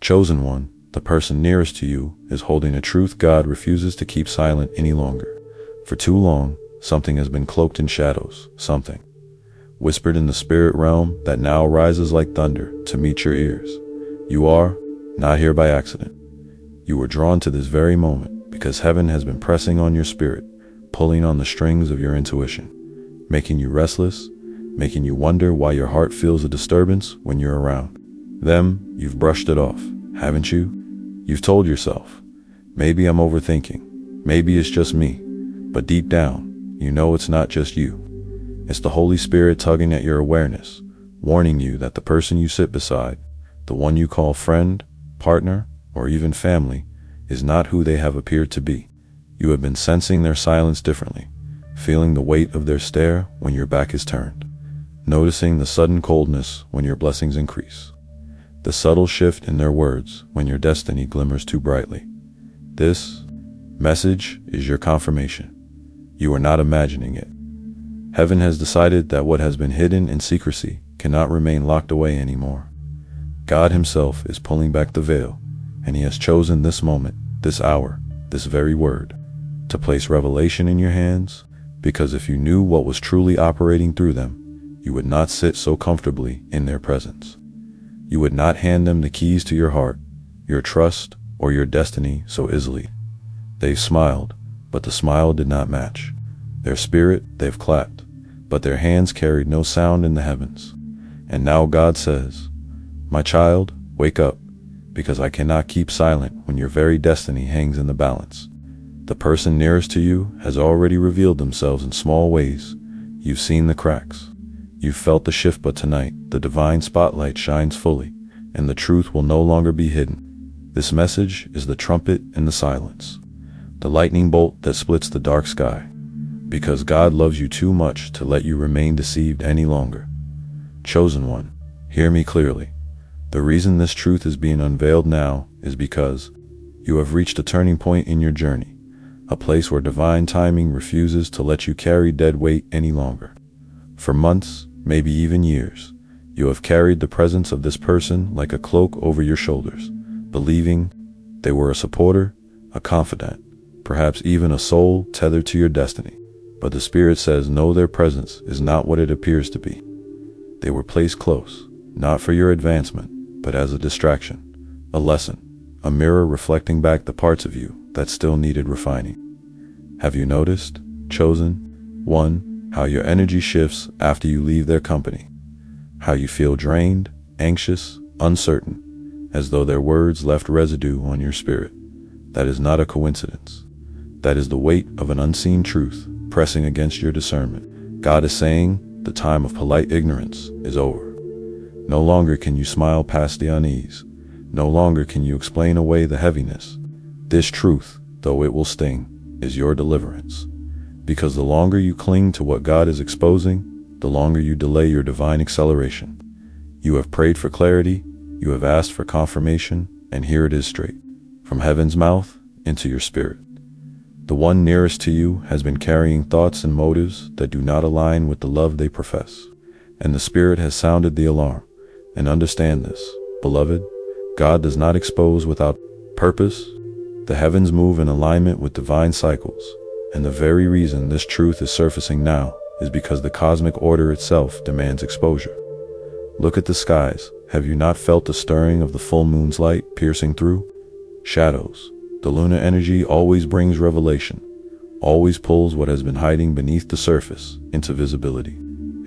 Chosen one, the person nearest to you, is holding a truth God refuses to keep silent any longer. For too long, something has been cloaked in shadows, something whispered in the spirit realm that now rises like thunder to meet your ears. You are not here by accident. You were drawn to this very moment because heaven has been pressing on your spirit, pulling on the strings of your intuition, making you restless, making you wonder why your heart feels a disturbance when you're around them. You've brushed it off, haven't you? You've told yourself, maybe I'm overthinking, maybe it's just me, but deep down, you know it's not just you. It's the Holy Spirit tugging at your awareness, warning you that the person you sit beside, the one you call friend, partner, or even family, is not who they have appeared to be. You have been sensing their silence differently, feeling the weight of their stare when your back is turned, noticing the sudden coldness when your blessings increase, the subtle shift in their words when your destiny glimmers too brightly. This message is your confirmation. You are not imagining it. Heaven has decided that what has been hidden in secrecy cannot remain locked away anymore. God himself is pulling back the veil, and he has chosen this moment, this hour, this very word, to place revelation in your hands, because if you knew what was truly operating through them, you would not sit so comfortably in their presence. You would not hand them the keys to your heart, your trust, or your destiny so easily. They've smiled, but the smile did not match. Their spirit, they've clapped, but their hands carried no sound in the heavens. And now God says, my child, wake up, because I cannot keep silent when your very destiny hangs in the balance. The person nearest to you has already revealed themselves in small ways. You've seen the cracks. You've felt the shift, but tonight, the divine spotlight shines fully, and the truth will no longer be hidden. This message is the trumpet in the silence, the lightning bolt that splits the dark sky, because God loves you too much to let you remain deceived any longer. Chosen one, hear me clearly. The reason this truth is being unveiled now is because you have reached a turning point in your journey, a place where divine timing refuses to let you carry dead weight any longer. For months, maybe even years, you have carried the presence of this person like a cloak over your shoulders, believing they were a supporter, a confidant, perhaps even a soul tethered to your destiny. But the Spirit says no, their presence is not what it appears to be. They were placed close, not for your advancement, but as a distraction, a lesson, a mirror reflecting back the parts of you that still needed refining. Have you noticed, chosen one, how your energy shifts after you leave their company? How you feel drained, anxious, uncertain, as though their words left residue on your spirit. That is not a coincidence. That is the weight of an unseen truth pressing against your discernment. God is saying the time of polite ignorance is over. No longer can you smile past the unease. No longer can you explain away the heaviness. This truth, though it will sting, is your deliverance. Because the longer you cling to what God is exposing, the longer you delay your divine acceleration. You have prayed for clarity, you have asked for confirmation, and here it is straight from heaven's mouth into your spirit. The one nearest to you has been carrying thoughts and motives that do not align with the love they profess, and the Spirit has sounded the alarm. And understand this, beloved, God does not expose without purpose. The heavens move in alignment with divine cycles, and the very reason this truth is surfacing now is because the cosmic order itself demands exposure. Look at the skies. Have you not felt the stirring of the full moon's light piercing through shadows? The lunar energy always brings revelation, always pulls what has been hiding beneath the surface into visibility.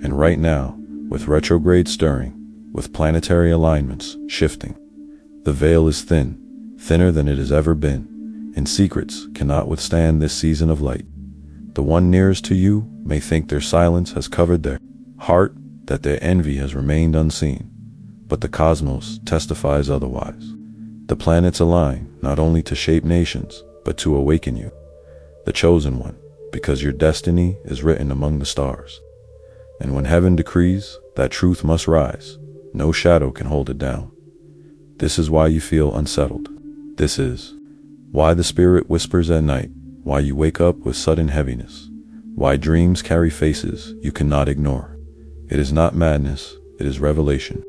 And right now, with retrograde stirring, with planetary alignments shifting, the veil is thin, thinner than it has ever been, and secrets cannot withstand this season of light. The one nearest to you may think their silence has covered their heart, that their envy has remained unseen, but the cosmos testifies otherwise. The planets align not only to shape nations, but to awaken you, the chosen one, because your destiny is written among the stars. And when heaven decrees, that truth must rise. No shadow can hold it down. This is why you feel unsettled. This is why the Spirit whispers at night, why you wake up with sudden heaviness, why dreams carry faces you cannot ignore. It is not madness, it is revelation.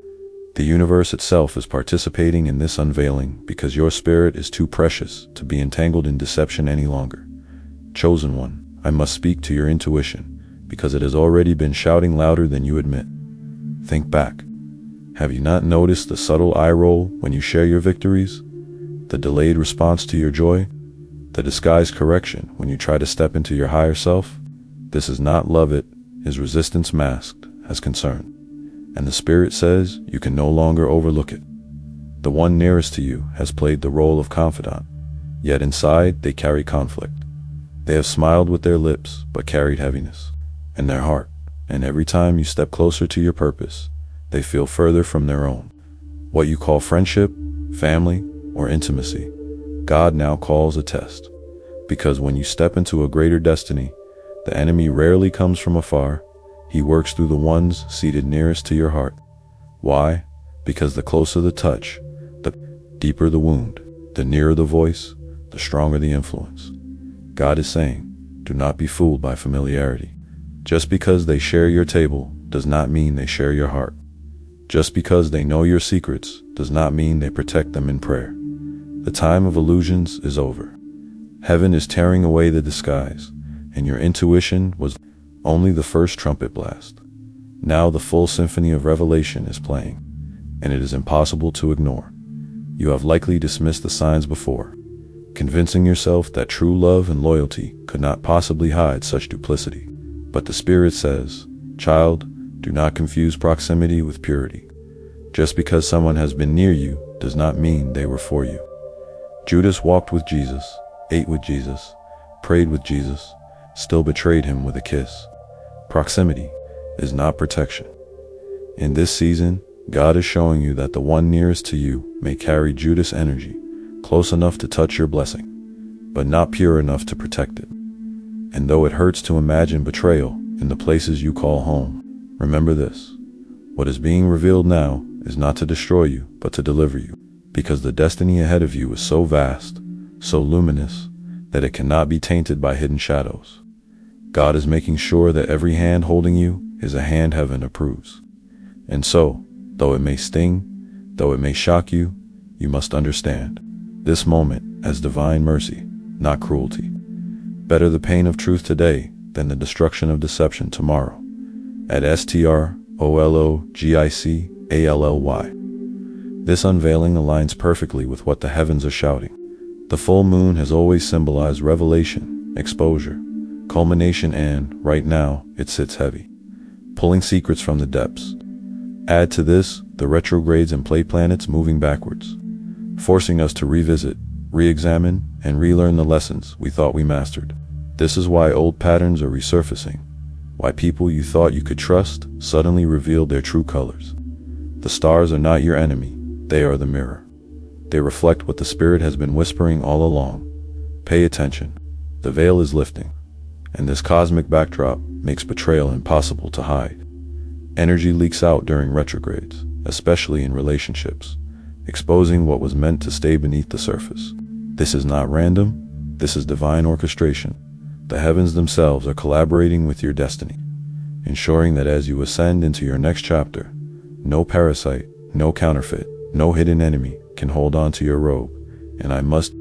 The universe itself is participating in this unveiling because your spirit is too precious to be entangled in deception any longer. Chosen one, I must speak to your intuition because it has already been shouting louder than you admit. Think back. Have you not noticed the subtle eye roll when you share your victories? The delayed response to your joy? The disguised correction when you try to step into your higher self? This is not love, it is resistance masked as concern. And the Spirit says you can no longer overlook it. The one nearest to you has played the role of confidant, yet inside they carry conflict. They have smiled with their lips, but carried heaviness in their heart, and every time you step closer to your purpose, they feel further from their own. What you call friendship, family, or intimacy, God now calls a test. Because when you step into a greater destiny, the enemy rarely comes from afar. He works through the ones seated nearest to your heart. Why? Because the closer the touch, the deeper the wound, the nearer the voice, the stronger the influence. God is saying, do not be fooled by familiarity. Just because they share your table does not mean they share your heart. Just because they know your secrets does not mean they protect them in prayer. The time of illusions is over. Heaven is tearing away the disguise, and your intuition was only the first trumpet blast. Now the full symphony of revelation is playing, and it is impossible to ignore. You have likely dismissed the signs before, convincing yourself that true love and loyalty could not possibly hide such duplicity. But the Spirit says, child, do not confuse proximity with purity. Just because someone has been near you does not mean they were for you. Judas walked with Jesus, ate with Jesus, prayed with Jesus, still betrayed him with a kiss. Proximity is not protection. In this season, God is showing you that the one nearest to you may carry Judas energy, close enough to touch your blessing, but not pure enough to protect it. And though it hurts to imagine betrayal in the places you call home, remember this: what is being revealed now is not to destroy you, but to deliver you, because the destiny ahead of you is so vast, so luminous, that it cannot be tainted by hidden shadows. God is making sure that every hand holding you is a hand heaven approves. And so, though it may sting, though it may shock you, you must understand this moment as divine mercy, not cruelty. Better the pain of truth today than the destruction of deception tomorrow. At STROLOGICALLY. This unveiling aligns perfectly with what the heavens are shouting. The full moon has always symbolized revelation, exposure, culmination, and, right now, it sits heavy, pulling secrets from the depths. Add to this the retrogrades and play planets moving backwards, forcing us to revisit, re-examine, and relearn the lessons we thought we mastered. This is why old patterns are resurfacing, why people you thought you could trust suddenly revealed their true colors. The stars are not your enemy, they are the mirror. They reflect what the Spirit has been whispering all along. Pay attention, the veil is lifting, and this cosmic backdrop makes betrayal impossible to hide. Energy leaks out during retrogrades, especially in relationships, exposing what was meant to stay beneath the surface. This is not random, this is divine orchestration. The heavens themselves are collaborating with your destiny, ensuring that as you ascend into your next chapter, no parasite, no counterfeit, no hidden enemy can hold on to your robe. And I must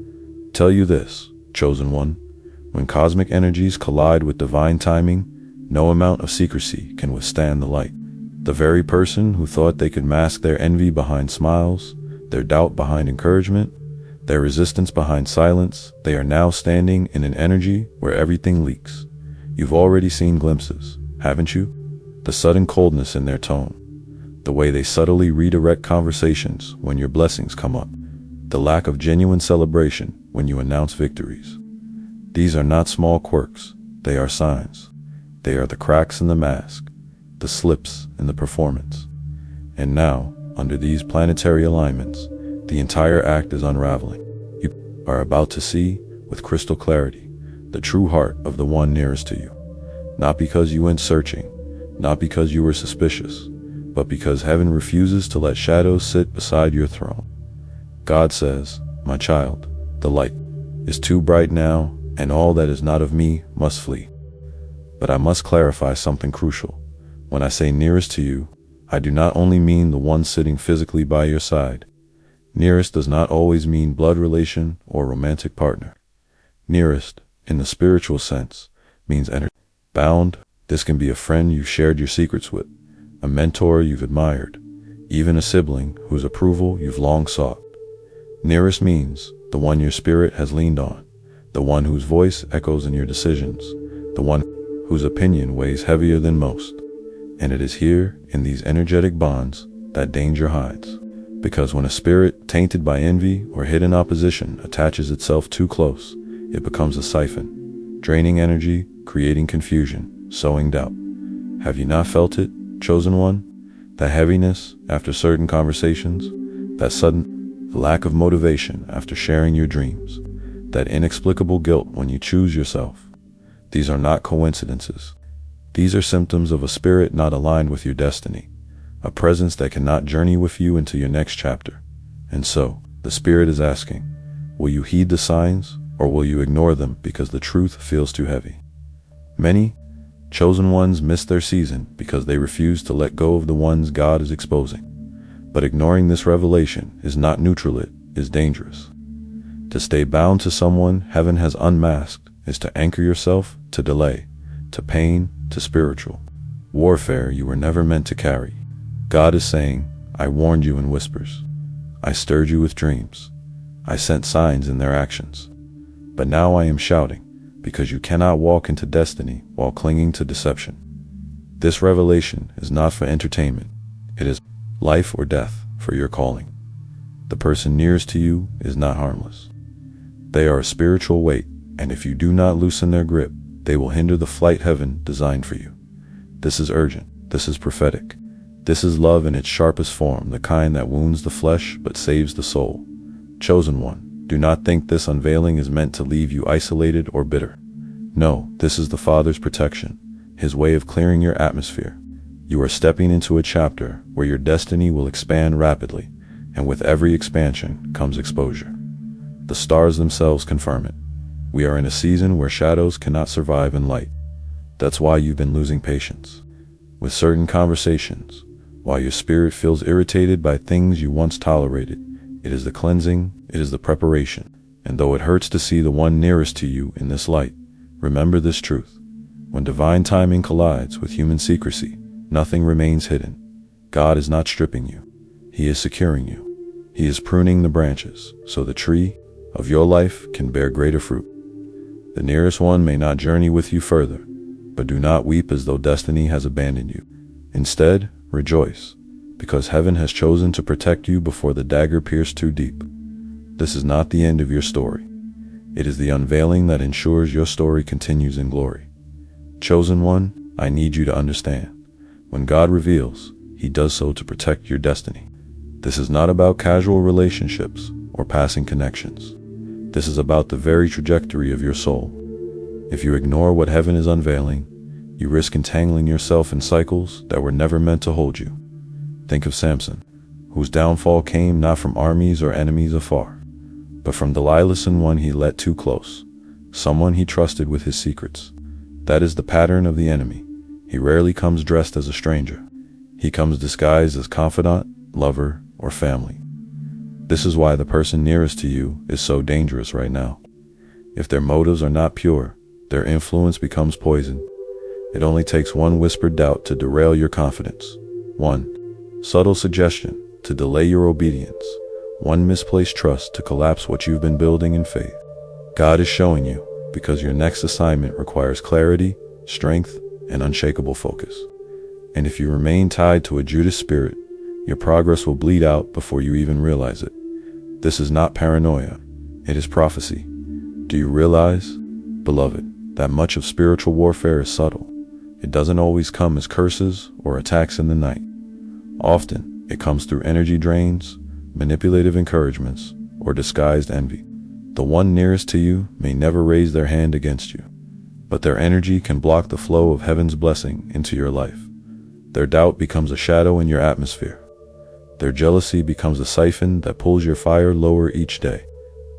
tell you this, chosen one, when cosmic energies collide with divine timing, no amount of secrecy can withstand the light. The very person who thought they could mask their envy behind smiles, their doubt behind encouragement, their resistance behind silence, they are now standing in an energy where everything leaks. You've already seen glimpses, haven't you? The sudden coldness in their tone, the way they subtly redirect conversations when your blessings come up, the lack of genuine celebration when you announce victories. These are not small quirks, they are signs. They are the cracks in the mask, the slips in the performance. And now, under these planetary alignments, the entire act is unraveling. You are about to see, with crystal clarity, the true heart of the one nearest to you. Not because you went searching, not because you were suspicious, but because heaven refuses to let shadows sit beside your throne. God says, my child, the light is too bright now, and all that is not of me must flee. But I must clarify something crucial. When I say nearest to you, I do not only mean the one sitting physically by your side. Nearest does not always mean blood relation or romantic partner. Nearest, in the spiritual sense, means energy. Bound, this can be a friend you've shared your secrets with, a mentor you've admired, even a sibling whose approval you've long sought. Nearest means the one your spirit has leaned on, the one whose voice echoes in your decisions, the one whose opinion weighs heavier than most. And it is here, in these energetic bonds, that danger hides. Because when a spirit tainted by envy or hidden opposition attaches itself too close, it becomes a siphon, draining energy, creating confusion, sowing doubt. Have you not felt it, chosen one? That heaviness after certain conversations, that sudden lack of motivation after sharing your dreams, that inexplicable guilt when you choose yourself. These are not coincidences. These are symptoms of a spirit not aligned with your destiny, a presence that cannot journey with you into your next chapter. And so, the spirit is asking, will you heed the signs, or will you ignore them because the truth feels too heavy? Many chosen ones miss their season because they refuse to let go of the ones God is exposing. But ignoring this revelation is not neutral, it is dangerous. To stay bound to someone heaven has unmasked is to anchor yourself to delay, to pain, to spiritual warfare you were never meant to carry. God is saying, I warned you in whispers. I stirred you with dreams. I sent signs in their actions. But now I am shouting, because you cannot walk into destiny while clinging to deception. This revelation is not for entertainment. It is life or death for your calling. The person nearest to you is not harmless. They are a spiritual weight, and if you do not loosen their grip, they will hinder the flight heaven designed for you. This is urgent. This is prophetic. This is love in its sharpest form, the kind that wounds the flesh but saves the soul. Chosen one, do not think this unveiling is meant to leave you isolated or bitter. No, this is the Father's protection, His way of clearing your atmosphere. You are stepping into a chapter where your destiny will expand rapidly, and with every expansion comes exposure. The stars themselves confirm it. We are in a season where shadows cannot survive in light. That's why you've been losing patience with certain conversations, while your spirit feels irritated by things you once tolerated. It is the cleansing, it is the preparation. And though it hurts to see the one nearest to you in this light, remember this truth. When divine timing collides with human secrecy, nothing remains hidden. God is not stripping you. He is securing you. He is pruning the branches, so the tree of your life can bear greater fruit. The nearest one may not journey with you further, but do not weep as though destiny has abandoned you. Instead, rejoice, because heaven has chosen to protect you before the dagger pierced too deep. This is not the end of your story. It is the unveiling that ensures your story continues in glory. Chosen one, I need you to understand. When God reveals, He does so to protect your destiny. This is not about casual relationships or passing connections. This is about the very trajectory of your soul. If you ignore what heaven is unveiling, you risk entangling yourself in cycles that were never meant to hold you. Think of Samson, whose downfall came not from armies or enemies afar, but from Delilah's one he let too close, someone he trusted with his secrets. That is the pattern of the enemy. He rarely comes dressed as a stranger. He comes disguised as confidant, lover, or family. This is why the person nearest to you is so dangerous right now. If their motives are not pure, their influence becomes poison. It only takes one whispered doubt to derail your confidence, one subtle suggestion to delay your obedience, one misplaced trust to collapse what you've been building in faith. God is showing you, because your next assignment requires clarity, strength, and unshakable focus. And if you remain tied to a Judas spirit, your progress will bleed out before you even realize it. This is not paranoia, it is prophecy. Do you realize, beloved, that much of spiritual warfare is subtle? It doesn't always come as curses or attacks in the night. Often, it comes through energy drains, manipulative encouragements, or disguised envy. The one nearest to you may never raise their hand against you, but their energy can block the flow of heaven's blessing into your life. Their doubt becomes a shadow in your atmosphere. Their jealousy becomes a siphon that pulls your fire lower each day.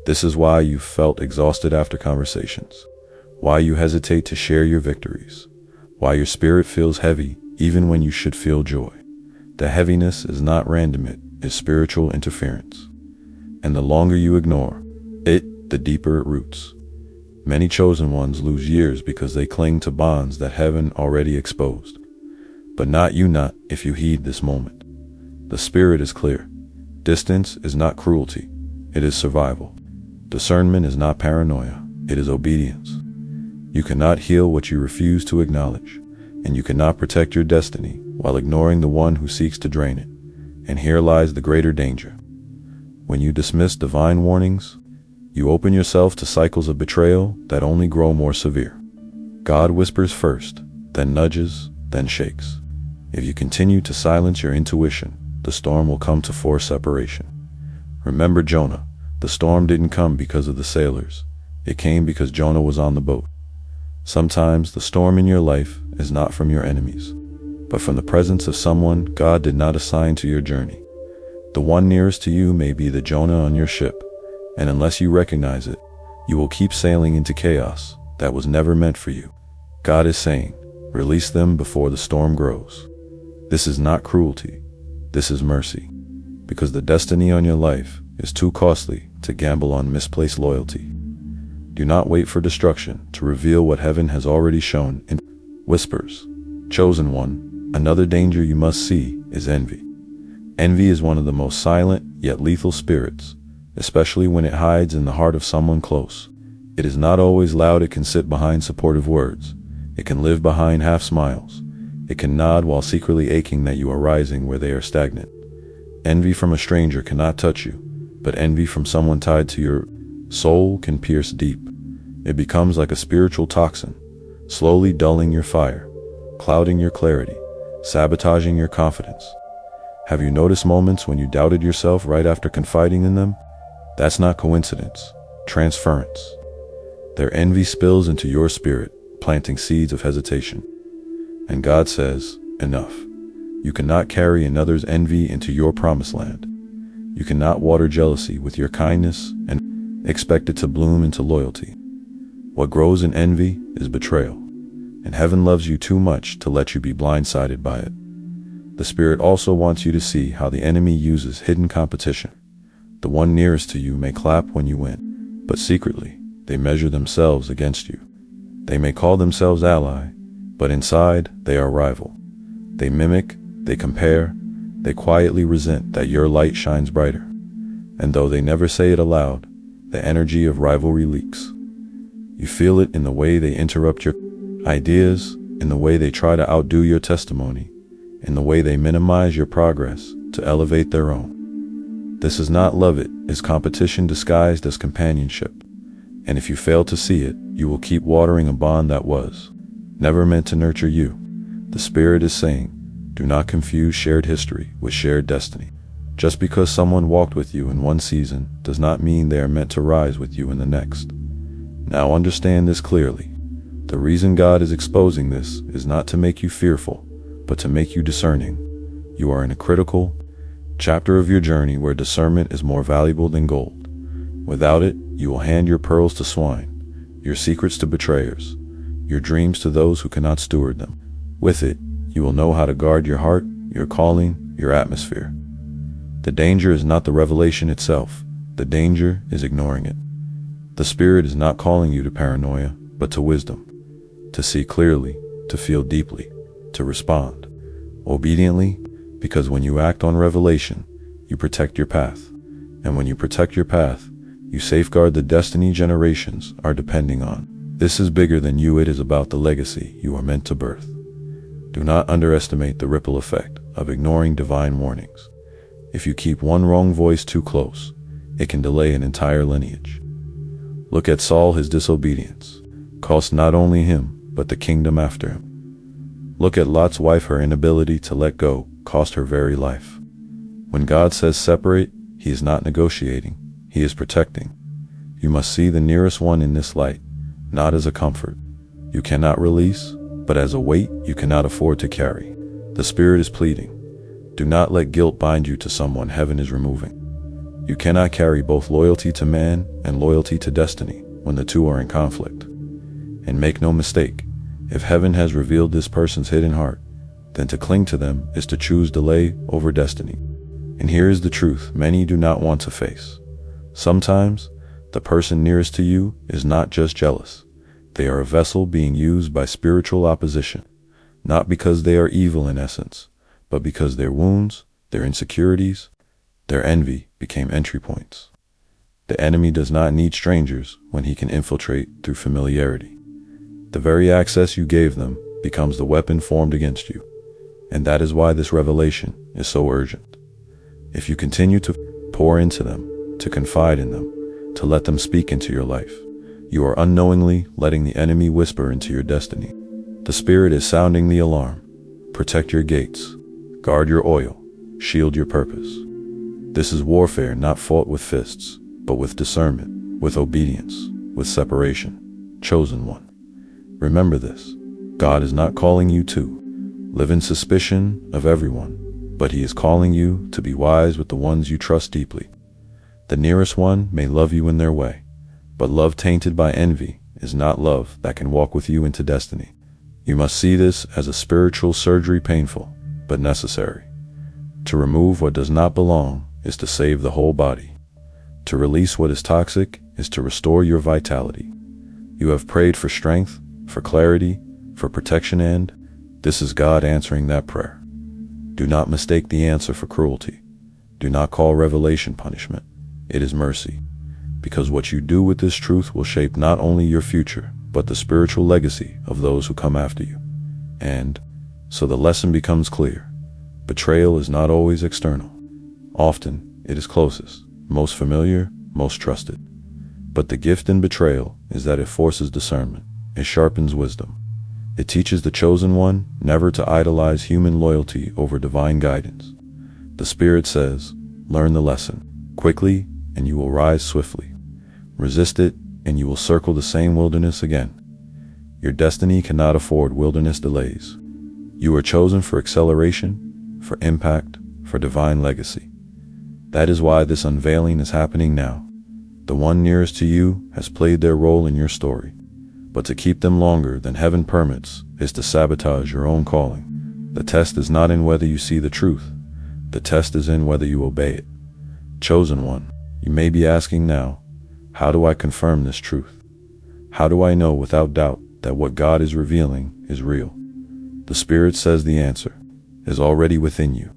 This is why you felt exhausted after conversations, why you hesitate to share your victories, why your spirit feels heavy even when you should feel joy. The heaviness is not random, it is spiritual interference. And the longer you ignore it, the deeper it roots. Many chosen ones lose years because they cling to bonds that heaven already exposed. But not if you heed this moment. The spirit is clear. Distance is not cruelty, it is survival. Discernment is not paranoia, it is obedience. You cannot heal what you refuse to acknowledge, and you cannot protect your destiny while ignoring the one who seeks to drain it. And here lies the greater danger. When you dismiss divine warnings, you open yourself to cycles of betrayal that only grow more severe. God whispers first, then nudges, then shakes. If you continue to silence your intuition, the storm will come to force separation. Remember Jonah, the storm didn't come because of the sailors. It came because Jonah was on the boat. Sometimes the storm in your life is not from your enemies, but from the presence of someone God did not assign to your journey. The one nearest to you may be the Jonah on your ship, and unless you recognize it, you will keep sailing into chaos that was never meant for you. God is saying, release them before the storm grows. This is not cruelty, this is mercy, because the destiny on your life is too costly to gamble on misplaced loyalty. Do not wait for destruction to reveal what heaven has already shown in whispers. Chosen one, another danger you must see is envy. Envy is one of the most silent yet lethal spirits, especially when it hides in the heart of someone close. It is not always loud, it can sit behind supportive words. It can live behind half smiles. It can nod while secretly aching that you are rising where they are stagnant. Envy from a stranger cannot touch you, but envy from someone tied to your soul can pierce deep. It becomes like a spiritual toxin, slowly dulling your fire, clouding your clarity, sabotaging your confidence. Have you noticed moments when you doubted yourself right after confiding in them? That's not coincidence, transference. Their envy spills into your spirit, planting seeds of hesitation. And God says, enough. You cannot carry another's envy into your promised land. You cannot water jealousy with your kindness and expect it to bloom into loyalty. What grows in envy is betrayal, and heaven loves you too much to let you be blindsided by it. The Spirit also wants you to see how the enemy uses hidden competition. The one nearest to you may clap when you win, but secretly, they measure themselves against you. They may call themselves ally, but inside, they are rival. They mimic, they compare, they quietly resent that your light shines brighter. And though they never say it aloud, the energy of rivalry leaks. You feel it in the way they interrupt your ideas, in the way they try to outdo your testimony, in the way they minimize your progress to elevate their own. This is not love, it is competition disguised as companionship. And if you fail to see it, you will keep watering a bond that was never meant to nurture you. The Spirit is saying, do not confuse shared history with shared destiny. Just because someone walked with you in one season does not mean they are meant to rise with you in the next. Now understand this clearly. The reason God is exposing this is not to make you fearful, but to make you discerning. You are in a critical chapter of your journey where discernment is more valuable than gold. Without it, you will hand your pearls to swine, your secrets to betrayers, your dreams to those who cannot steward them. With it, you will know how to guard your heart, your calling, your atmosphere. The danger is not the revelation itself. The danger is ignoring it. The Spirit is not calling you to paranoia, but to wisdom. To see clearly, to feel deeply, to respond obediently, because when you act on revelation, you protect your path. And when you protect your path, you safeguard the destiny generations are depending on. This is bigger than you. It is about the legacy you are meant to birth. Do not underestimate the ripple effect of ignoring divine warnings. If you keep one wrong voice too close, it can delay an entire lineage. Look at Saul, his disobedience cost not only him, but the kingdom after him. Look at Lot's wife, her inability to let go cost her very life. When God says separate, he is not negotiating, he is protecting. You must see the nearest one in this light, not as a comfort you cannot release, but as a weight you cannot afford to carry. The Spirit is pleading. Do not let guilt bind you to someone heaven is removing. You cannot carry both loyalty to man and loyalty to destiny when the two are in conflict. And make no mistake, if heaven has revealed this person's hidden heart, then to cling to them is to choose delay over destiny. And here is the truth many do not want to face. Sometimes, the person nearest to you is not just jealous. They are a vessel being used by spiritual opposition, not because they are evil in essence, but because their wounds, their insecurities, their envy became entry points. The enemy does not need strangers when he can infiltrate through familiarity. The very access you gave them becomes the weapon formed against you. And that is why this revelation is so urgent. If you continue to pour into them, to confide in them, to let them speak into your life, you are unknowingly letting the enemy whisper into your destiny. The Spirit is sounding the alarm. Protect your gates. Guard your oil. Shield your purpose. This is warfare not fought with fists, but with discernment, with obedience, with separation. Chosen one. Remember this. God is not calling you to live in suspicion of everyone, but He is calling you to be wise with the ones you trust deeply. The nearest one may love you in their way, but love tainted by envy is not love that can walk with you into destiny. You must see this as a spiritual surgery, painful, but necessary. To remove what does not belong is to save the whole body. To release what is toxic is to restore your vitality. You have prayed for strength, for clarity, for protection, and this is God answering that prayer. Do not mistake the answer for cruelty. Do not call revelation punishment. It is mercy. Because what you do with this truth will shape not only your future, but the spiritual legacy of those who come after you. And so the lesson becomes clear. Betrayal is not always external. Often it is closest, most familiar, most trusted. But the gift in betrayal is that it forces discernment. It sharpens wisdom. It teaches the chosen one never to idolize human loyalty over divine guidance. The Spirit says, learn the lesson quickly and you will rise swiftly. Resist it and you will circle the same wilderness again. Your destiny cannot afford wilderness delays. You are chosen for acceleration, for impact, for divine legacy. That is why this unveiling is happening now. The one nearest to you has played their role in your story. But to keep them longer than heaven permits is to sabotage your own calling. The test is not in whether you see the truth. The test is in whether you obey it. Chosen one, you may be asking now, how do I confirm this truth? How do I know without doubt that what God is revealing is real? The Spirit says the answer is already within you.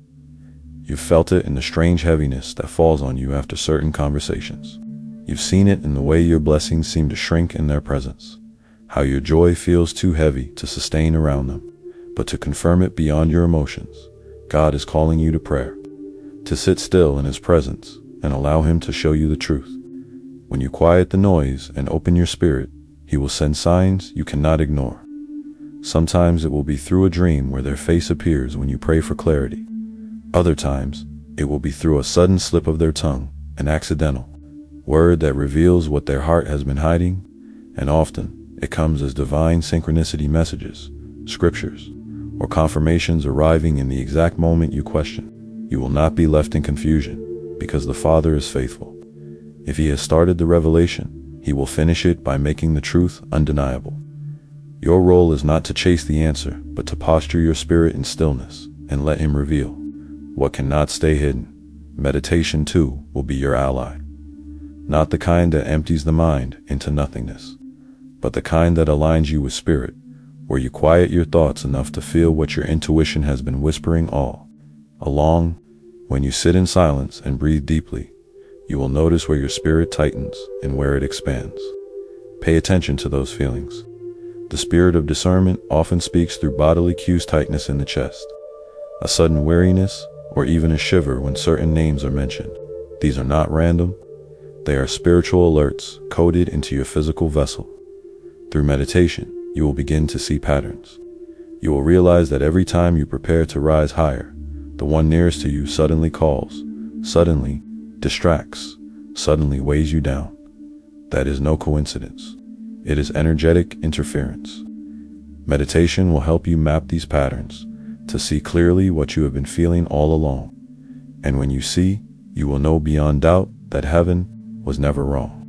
You've felt it in the strange heaviness that falls on you after certain conversations. You've seen it in the way your blessings seem to shrink in their presence. How your joy feels too heavy to sustain around them. But to confirm it beyond your emotions, God is calling you to prayer, to sit still in His presence and allow Him to show you the truth. When you quiet the noise and open your spirit, He will send signs you cannot ignore. Sometimes it will be through a dream where their face appears when you pray for clarity. Other times, it will be through a sudden slip of their tongue, an accidental word that reveals what their heart has been hiding, and often, it comes as divine synchronicity messages, scriptures, or confirmations arriving in the exact moment you question. You will not be left in confusion, because the Father is faithful. If He has started the revelation, He will finish it by making the truth undeniable. Your role is not to chase the answer, but to posture your spirit in stillness and let Him reveal what cannot stay hidden. Meditation, too, will be your ally. Not the kind that empties the mind into nothingness, but the kind that aligns you with Spirit, where you quiet your thoughts enough to feel what your intuition has been whispering all along. When you sit in silence and breathe deeply, you will notice where your spirit tightens and where it expands. Pay attention to those feelings. The spirit of discernment often speaks through bodily cues: tightness in the chest, a sudden weariness, or even a shiver when certain names are mentioned. These are not random. They are spiritual alerts coded into your physical vessel. Through meditation, you will begin to see patterns. You will realize that every time you prepare to rise higher, the one nearest to you suddenly calls, suddenly distracts, suddenly weighs you down. That is no coincidence. It is energetic interference. Meditation will help you map these patterns to see clearly what you have been feeling all along. And when you see, you will know beyond doubt that heaven was never wrong.